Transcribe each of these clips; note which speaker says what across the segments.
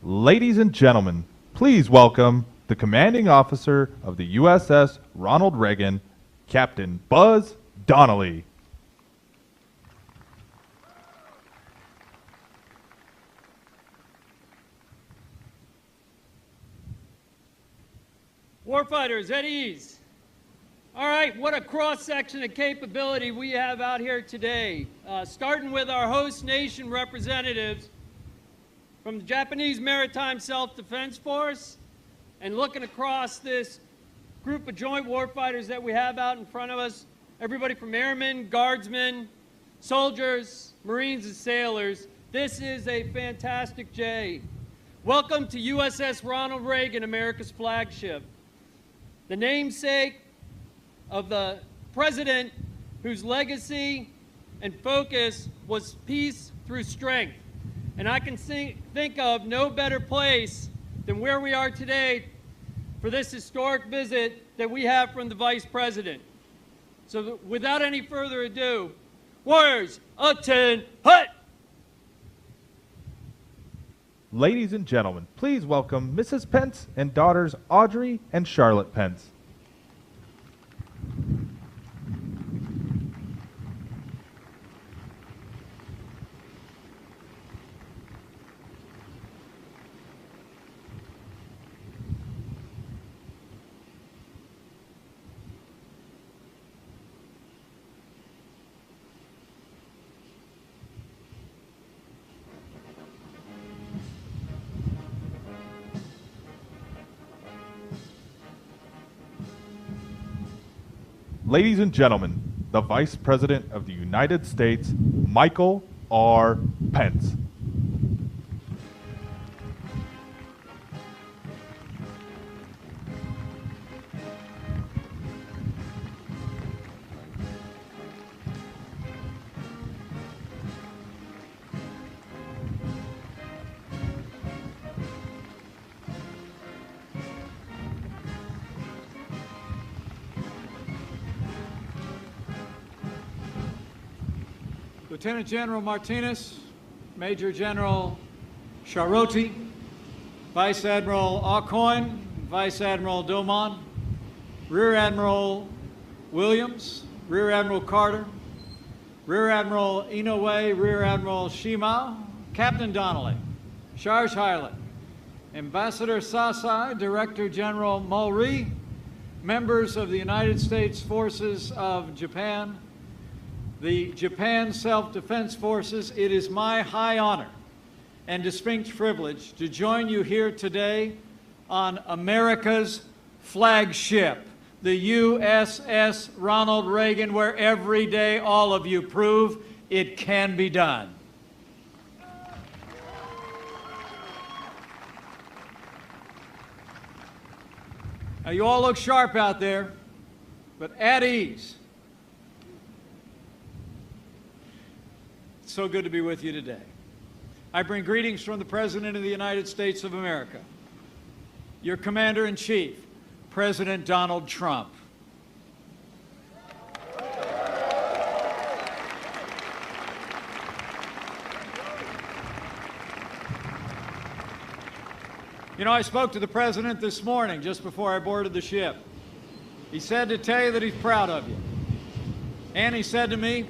Speaker 1: Ladies and gentlemen, please welcome the commanding officer of the USS Ronald Reagan, Captain Buzz Donnelly.
Speaker 2: Warfighters, at ease. All right, what a cross-section of capability we have out here today. Starting with our host nation representatives from the Japanese Maritime Self-Defense Force, and looking across this group of joint warfighters that we have out in front of us, everybody from airmen, guardsmen, soldiers, Marines, and sailors. This is a fantastic day. Welcome to USS Ronald Reagan, America's flagship. The namesake of the president whose legacy and focus was peace through strength. And I can think of no better place than where we are today for this historic visit that we have from the Vice President. So without any further ado, warriors, attend, hut!
Speaker 1: Ladies and gentlemen, please welcome Mrs. Pence and daughters Audrey and Charlotte Pence. Ladies and gentlemen, the Vice President of the United States, Michael R. Pence.
Speaker 3: Lieutenant General Martinez, Major General Charotti, Vice Admiral Aucoin, Vice Admiral Domon, Rear Admiral Williams, Rear Admiral Carter, Rear Admiral Inoue, Rear Admiral Shima, Captain Donnelly, Charge Highland, Ambassador Sasai, Director General Mulry, members of the United States Forces of Japan, the Japan Self-Defense Forces, it is my high honor and distinct privilege to join you here today on America's flagship, the USS Ronald Reagan, where every day all of you prove it can be done. Now, you all look sharp out there, but at ease. It's so good to be with you today. I bring greetings from the President of the United States of America, your Commander-in-Chief, President Donald Trump. You know, I spoke to the President this morning just before I boarded the ship. He said to tell you that he's proud of you. And he said to me,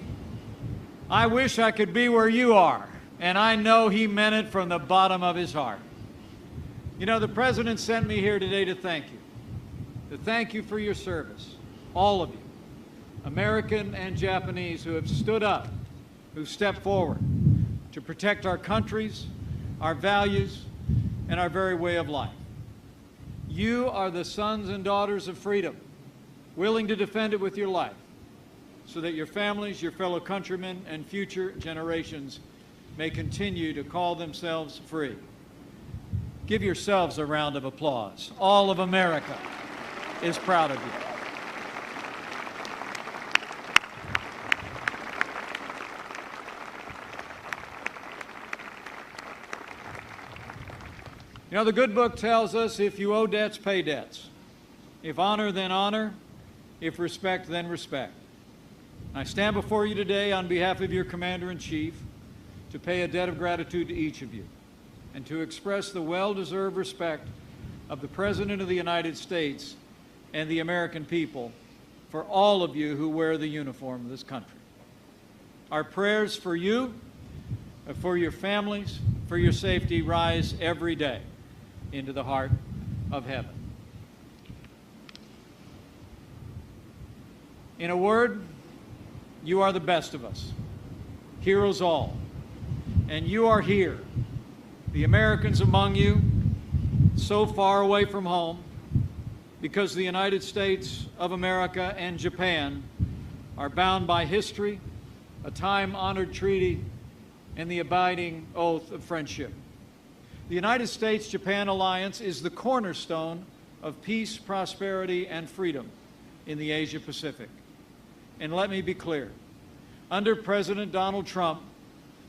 Speaker 3: I wish I could be where you are. And I know he meant it from the bottom of his heart. You know, the President sent me here today to thank you. To thank you for your service, all of you, American and Japanese, who have stood up, who stepped forward to protect our countries, our values, and our very way of life. You are the sons and daughters of freedom, willing to defend it with your life, so that your families, your fellow countrymen, and future generations may continue to call themselves free. Give yourselves a round of applause. All of America is proud of you. You know, the good book tells us if you owe debts, pay debts. If honor, then honor. If respect, then respect. I stand before you today on behalf of your Commander-in-Chief to pay a debt of gratitude to each of you and to express the well-deserved respect of the President of the United States and the American people for all of you who wear the uniform of this country. Our prayers for you, for your families, for your safety rise every day into the heart of heaven. In a word, you are the best of us, heroes all, and you are here, the Americans among you, so far away from home, because the United States of America and Japan are bound by history, a time-honored treaty, and the abiding oath of friendship. The United States-Japan alliance is the cornerstone of peace, prosperity, and freedom in the Asia-Pacific. And let me be clear, under President Donald Trump,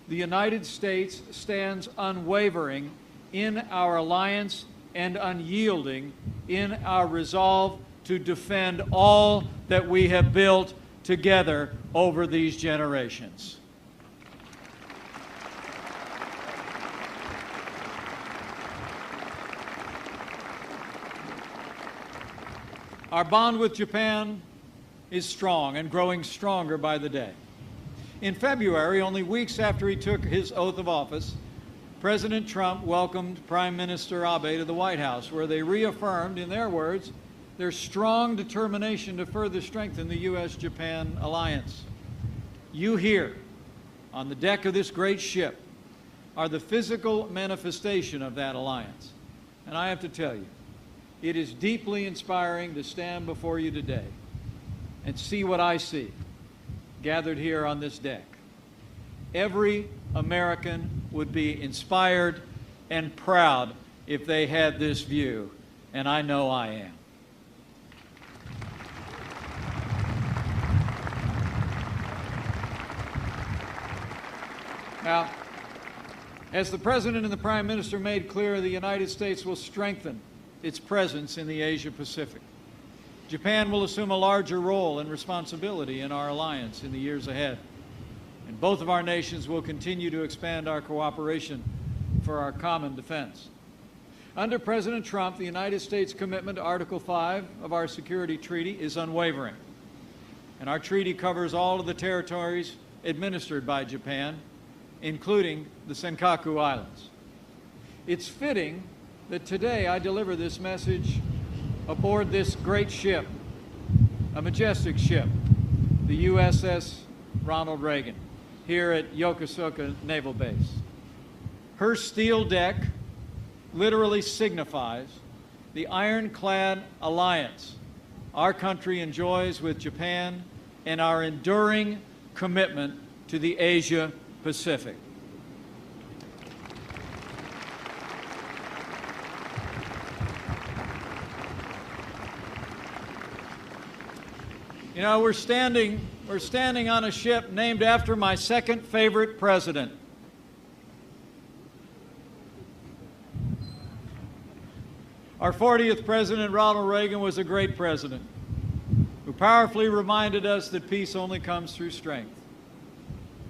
Speaker 3: the United States stands unwavering in our alliance and unyielding in our resolve to defend all that we have built together over these generations. Our bond with Japan is strong and growing stronger by the day. In February, only weeks after he took his oath of office, President Trump welcomed Prime Minister Abe to the White House, where they reaffirmed, in their words, their strong determination to further strengthen the U.S.-Japan alliance. You here, on the deck of this great ship, are the physical manifestation of that alliance. And I have to tell you, it is deeply inspiring to stand before you today and see what I see gathered here on this deck. Every American would be inspired and proud if they had this view, and I know I am. Now, as the President and the Prime Minister made clear, the United States will strengthen its presence in the Asia-Pacific. Japan will assume a larger role and responsibility in our alliance in the years ahead. And both of our nations will continue to expand our cooperation for our common defense. Under President Trump, the United States' commitment to Article 5 of our security treaty is unwavering. And our treaty covers all of the territories administered by Japan, including the Senkaku Islands. It's fitting that today I deliver this message aboard this great ship, a majestic ship, the USS Ronald Reagan, here at Yokosuka Naval Base. Her steel deck literally signifies the ironclad alliance our country enjoys with Japan and our enduring commitment to the Asia-Pacific. You know, we're standing on a ship named after my second favorite president. Our 40th President, Ronald Reagan, was a great president who powerfully reminded us that peace only comes through strength.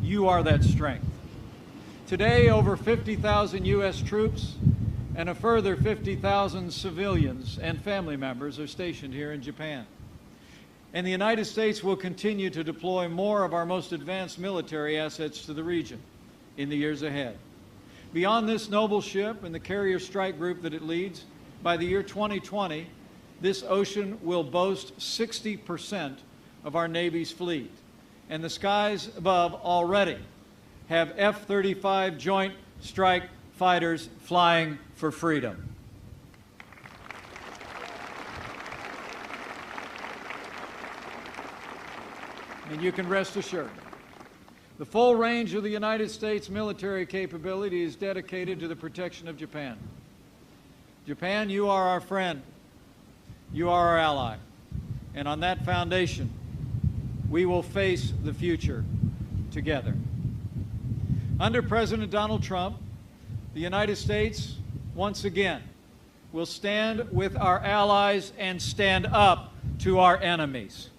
Speaker 3: You are that strength. Today, over 50,000 U.S. troops and a further 50,000 civilians and family members are stationed here in Japan. And the United States will continue to deploy more of our most advanced military assets to the region in the years ahead. Beyond this noble ship and the carrier strike group that it leads, by the year 2020, this ocean will boast 60% of our Navy's fleet. And the skies above already have F-35 Joint Strike Fighters flying for freedom. And you can rest assured, the full range of the United States military capability is dedicated to the protection of Japan. Japan, you are our friend. You are our ally. And on that foundation, we will face the future together. Under President Donald Trump, the United States, once again, will stand with our allies and stand up to our enemies.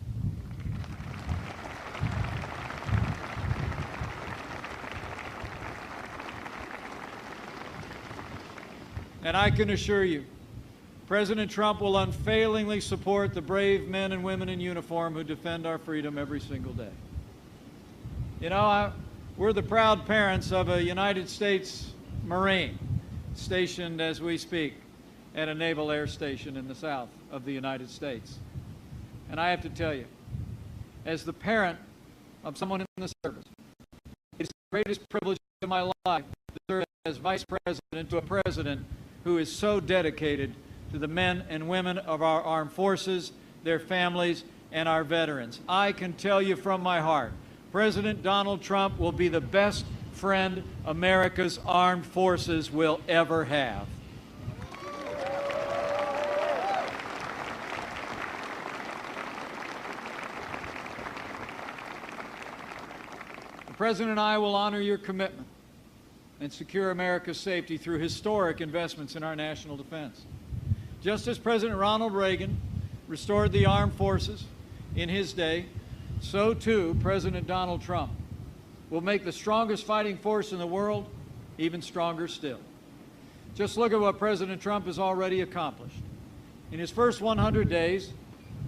Speaker 3: And I can assure you, President Trump will unfailingly support the brave men and women in uniform who defend our freedom every single day. You know, we're the proud parents of a United States Marine stationed as we speak at a naval air station in the south of the United States. And I have to tell you, as the parent of someone in the service, it's the greatest privilege of my life to serve as Vice President to a President who is so dedicated to the men and women of our armed forces, their families, and our veterans. I can tell you from my heart, President Donald Trump will be the best friend America's armed forces will ever have. The President and I will honor your commitment and secure America's safety through historic investments in our national defense. Just as President Ronald Reagan restored the armed forces in his day, so too President Donald Trump will make the strongest fighting force in the world even stronger still. Just look at what President Trump has already accomplished. In his first 100 days,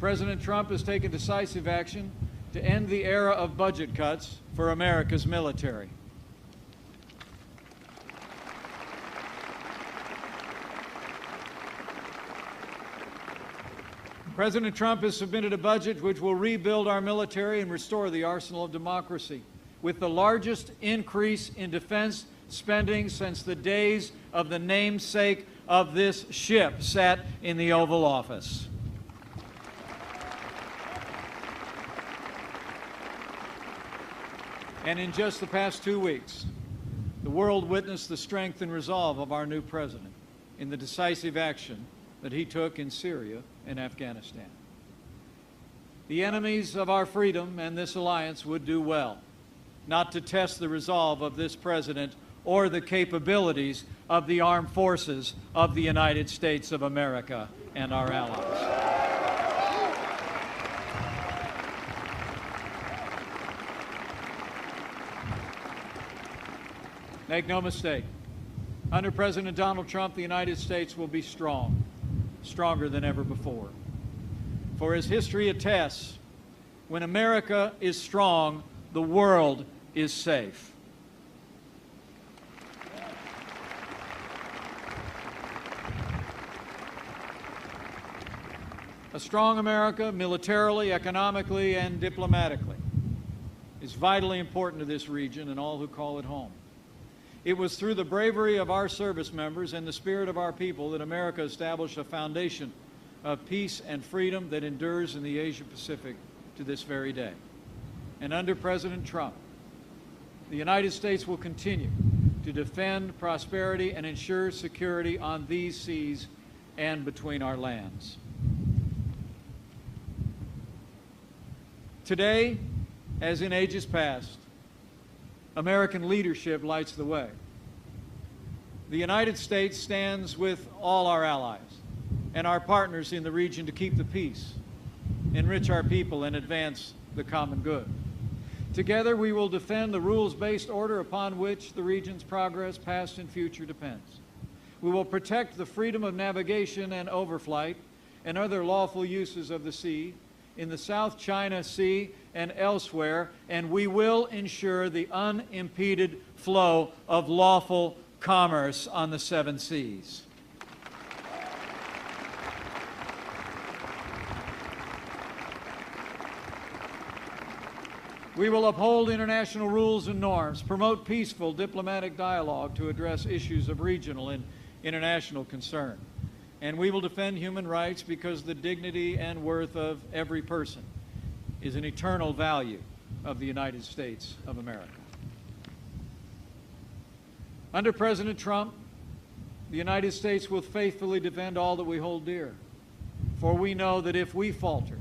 Speaker 3: President Trump has taken decisive action to end the era of budget cuts for America's military. President Trump has submitted a budget which will rebuild our military and restore the arsenal of democracy, with the largest increase in defense spending since the days of the namesake of this ship sat in the Oval Office. And in just the past 2 weeks, the world witnessed the strength and resolve of our new president in the decisive action that he took in Syria and Afghanistan. The enemies of our freedom and this alliance would do well not to test the resolve of this president or the capabilities of the armed forces of the United States of America and our allies. Make no mistake, under President Donald Trump, the United States will be strong, stronger than ever before. For as history attests, when America is strong, the world is safe. A strong America, militarily, economically, and diplomatically, is vitally important to this region and all who call it home. It was through the bravery of our service members and the spirit of our people that America established a foundation of peace and freedom that endures in the Asia-Pacific to this very day. And under President Trump, the United States will continue to defend prosperity and ensure security on these seas and between our lands. Today, as in ages past, American leadership lights the way. The United States stands with all our allies and our partners in the region to keep the peace, enrich our people, and advance the common good. Together, we will defend the rules-based order upon which the region's progress, past and future, depends. We will protect the freedom of navigation and overflight and other lawful uses of the sea in the South China Sea and elsewhere, and we will ensure the unimpeded flow of lawful commerce on the 7 seas. We will uphold international rules and norms, promote peaceful diplomatic dialogue to address issues of regional and international concern. And we will defend human rights because the dignity and worth of every person is an eternal value of the United States of America. Under President Trump, the United States will faithfully defend all that we hold dear, for we know that if we falter,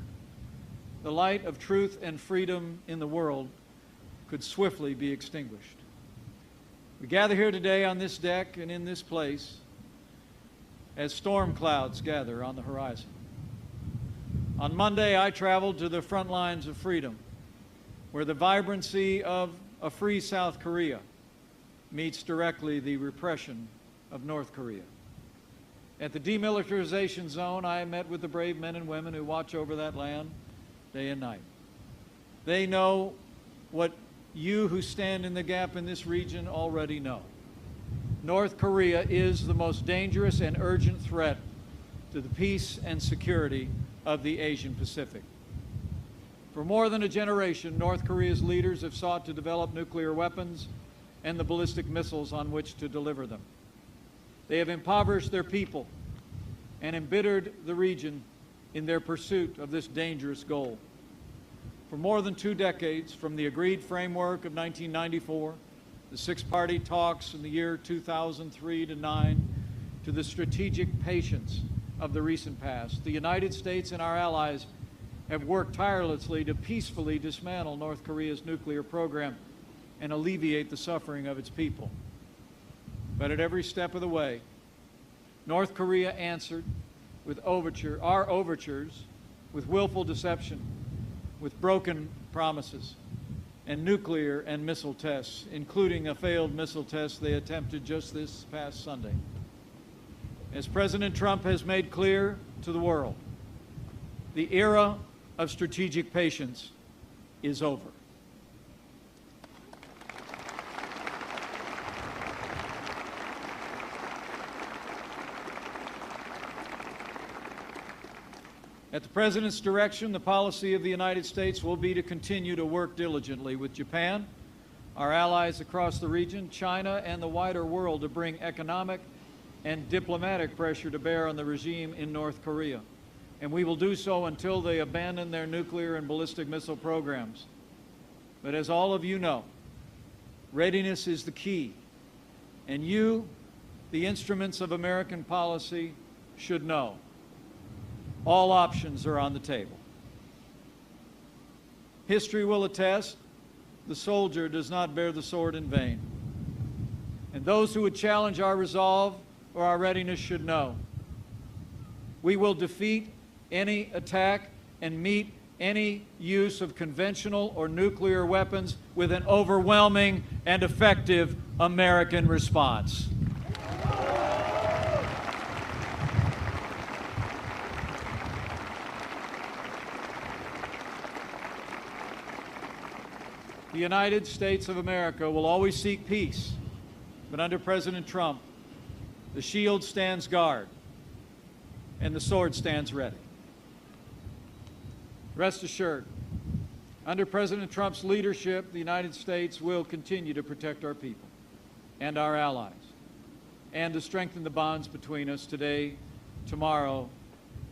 Speaker 3: the light of truth and freedom in the world could swiftly be extinguished. We gather here today on this deck and in this place as storm clouds gather on the horizon. On Monday, I traveled to the front lines of freedom, where the vibrancy of a free South Korea meets directly the repression of North Korea. At the demilitarization zone, I met with the brave men and women who watch over that land day and night. They know what you who stand in the gap in this region already know. North Korea is the most dangerous and urgent threat to the peace and security of the Asian Pacific. For more than a generation, North Korea's leaders have sought to develop nuclear weapons and the ballistic missiles on which to deliver them. They have impoverished their people and embittered the region in their pursuit of this dangerous goal. For more than 2 decades, from the agreed framework of 1994, the six-party talks in the year 2003 to 9, to the strategic patience of the recent past, the United States and our allies have worked tirelessly to peacefully dismantle North Korea's nuclear program and alleviate the suffering of its people. But at every step of the way, North Korea answered with our overtures, with willful deception, with broken promises, and nuclear and missile tests, including a failed missile test they attempted just this past Sunday. As President Trump has made clear to the world, the era of strategic patience is over. At the President's direction, the policy of the United States will be to continue to work diligently with Japan, our allies across the region, China, and the wider world to bring economic and diplomatic pressure to bear on the regime in North Korea. And we will do so until they abandon their nuclear and ballistic missile programs. But as all of you know, readiness is the key. And you, the instruments of American policy, should know. All options are on the table. History will attest, the soldier does not bear the sword in vain. And those who would challenge our resolve or our readiness should know. We will defeat any attack and meet any use of conventional or nuclear weapons with an overwhelming and effective American response. The United States of America will always seek peace, but under President Trump, the shield stands guard and the sword stands ready. Rest assured, under President Trump's leadership, the United States will continue to protect our people and our allies and to strengthen the bonds between us today, tomorrow,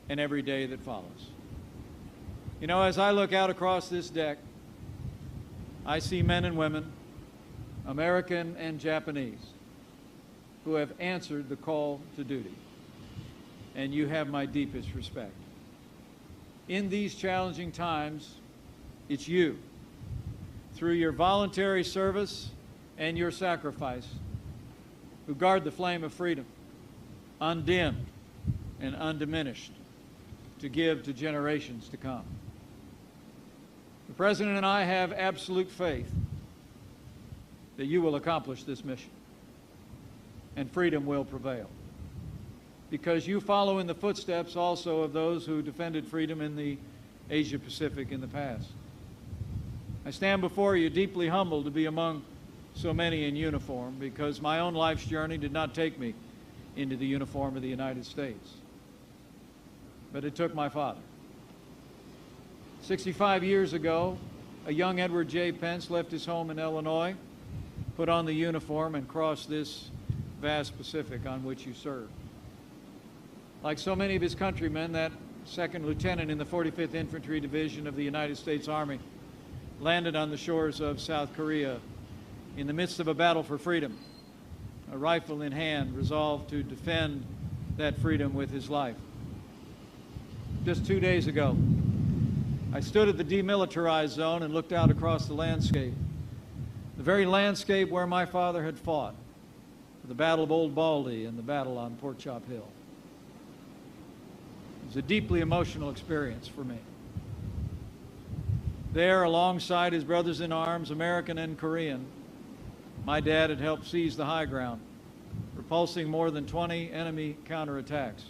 Speaker 3: and every day that follows. You know, as I look out across this deck, I see men and women, American and Japanese, who have answered the call to duty, and you have my deepest respect. In these challenging times, it's you, through your voluntary service and your sacrifice, who guard the flame of freedom, undimmed and undiminished, to give to generations to come. The President and I have absolute faith that you will accomplish this mission and freedom will prevail, because you follow in the footsteps also of those who defended freedom in the Asia Pacific in the past. I stand before you deeply humbled to be among so many in uniform, because my own life's journey did not take me into the uniform of the United States, but it took my father. 65 years ago, a young Edward J. Pence left his home in Illinois, put on the uniform, and crossed this vast Pacific on which you served. Like so many of his countrymen, that second lieutenant in the 45th Infantry Division of the United States Army landed on the shores of South Korea in the midst of a battle for freedom, a rifle in hand, resolved to defend that freedom with his life. Just 2 days ago, I stood at the demilitarized zone and looked out across the landscape, the very landscape where my father had fought for the Battle of Old Baldy and the battle on Pork Chop Hill. It was a deeply emotional experience for me. There, alongside his brothers in arms, American and Korean, my dad had helped seize the high ground, repulsing more than 20 enemy counterattacks.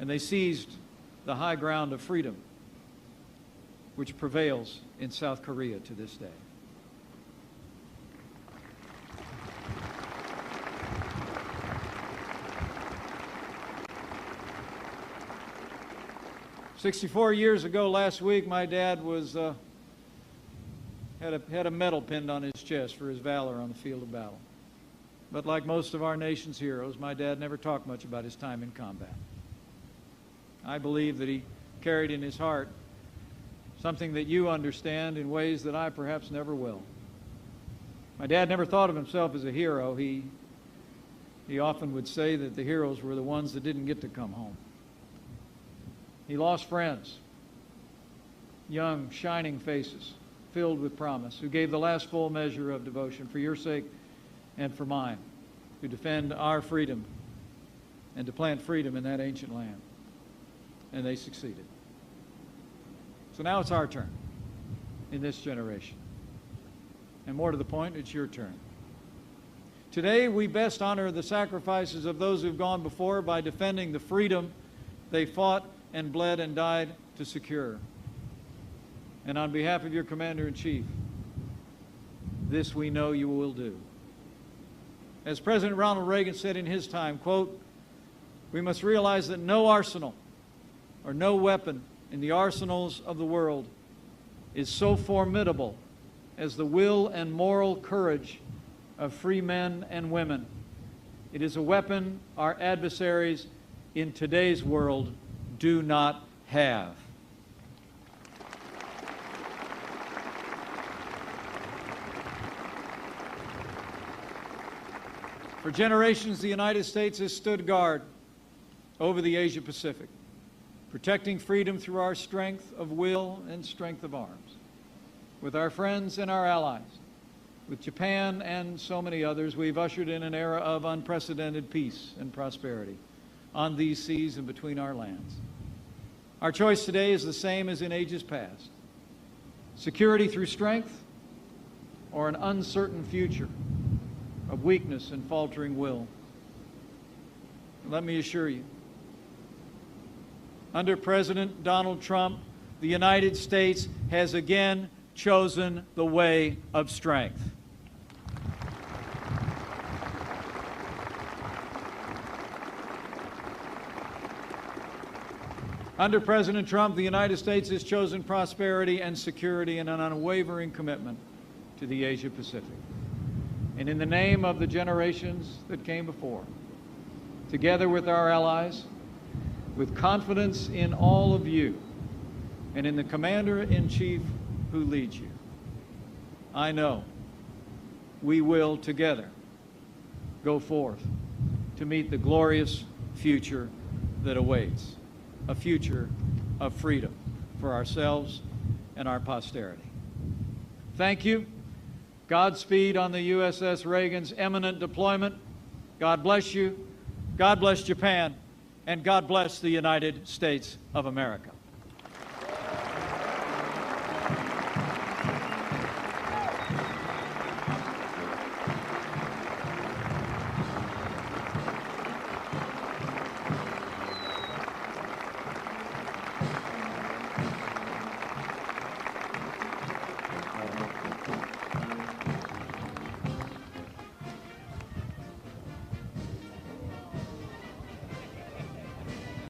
Speaker 3: And they seized the high ground of freedom, which prevails in South Korea to this day. "64 years ago last week, my dad was had a medal pinned on his chest for his valor on the field of battle. But like most of our nation's heroes, my dad never talked much about his time in combat. I believe that he carried in his heart something that you understand in ways that I perhaps never will. My dad never thought of himself as a hero. He often would say that the heroes were the ones that didn't get to come home. He lost friends, young, shining faces, filled with promise, who gave the last full measure of devotion for your sake and for mine, to defend our freedom and to plant freedom in that ancient land. And they succeeded. So now it's our turn in this generation. And more to the point, it's your turn. Today, we best honor the sacrifices of those who've gone before by defending the freedom they fought and bled and died to secure. And on behalf of your Commander-in-Chief, this we know you will do. As President Ronald Reagan said in his time, quote, "We must realize that no arsenal or no weapon in the arsenals of the world is so formidable as the will and moral courage of free men and women. It is a weapon our adversaries in today's world do not have." For generations, the United States has stood guard over the Asia Pacific, protecting freedom through our strength of will and strength of arms. With our friends and our allies, with Japan and so many others, we've ushered in an era of unprecedented peace and prosperity on these seas and between our lands. Our choice today is the same as in ages past: security through strength, or an uncertain future of weakness and faltering will. Let me assure you, under President Donald Trump, the United States has again chosen the way of strength. Under President Trump, the United States has chosen prosperity and security and an unwavering commitment to the Asia Pacific. And in the name of the generations that came before, together with our allies, with confidence in all of you and in the Commander-in-Chief who leads you, I know we will together go forth to meet the glorious future that awaits, a future of freedom for ourselves and our posterity. Thank you. Godspeed on the USS Reagan's imminent deployment. God bless you. God bless Japan. And God bless the United States of America.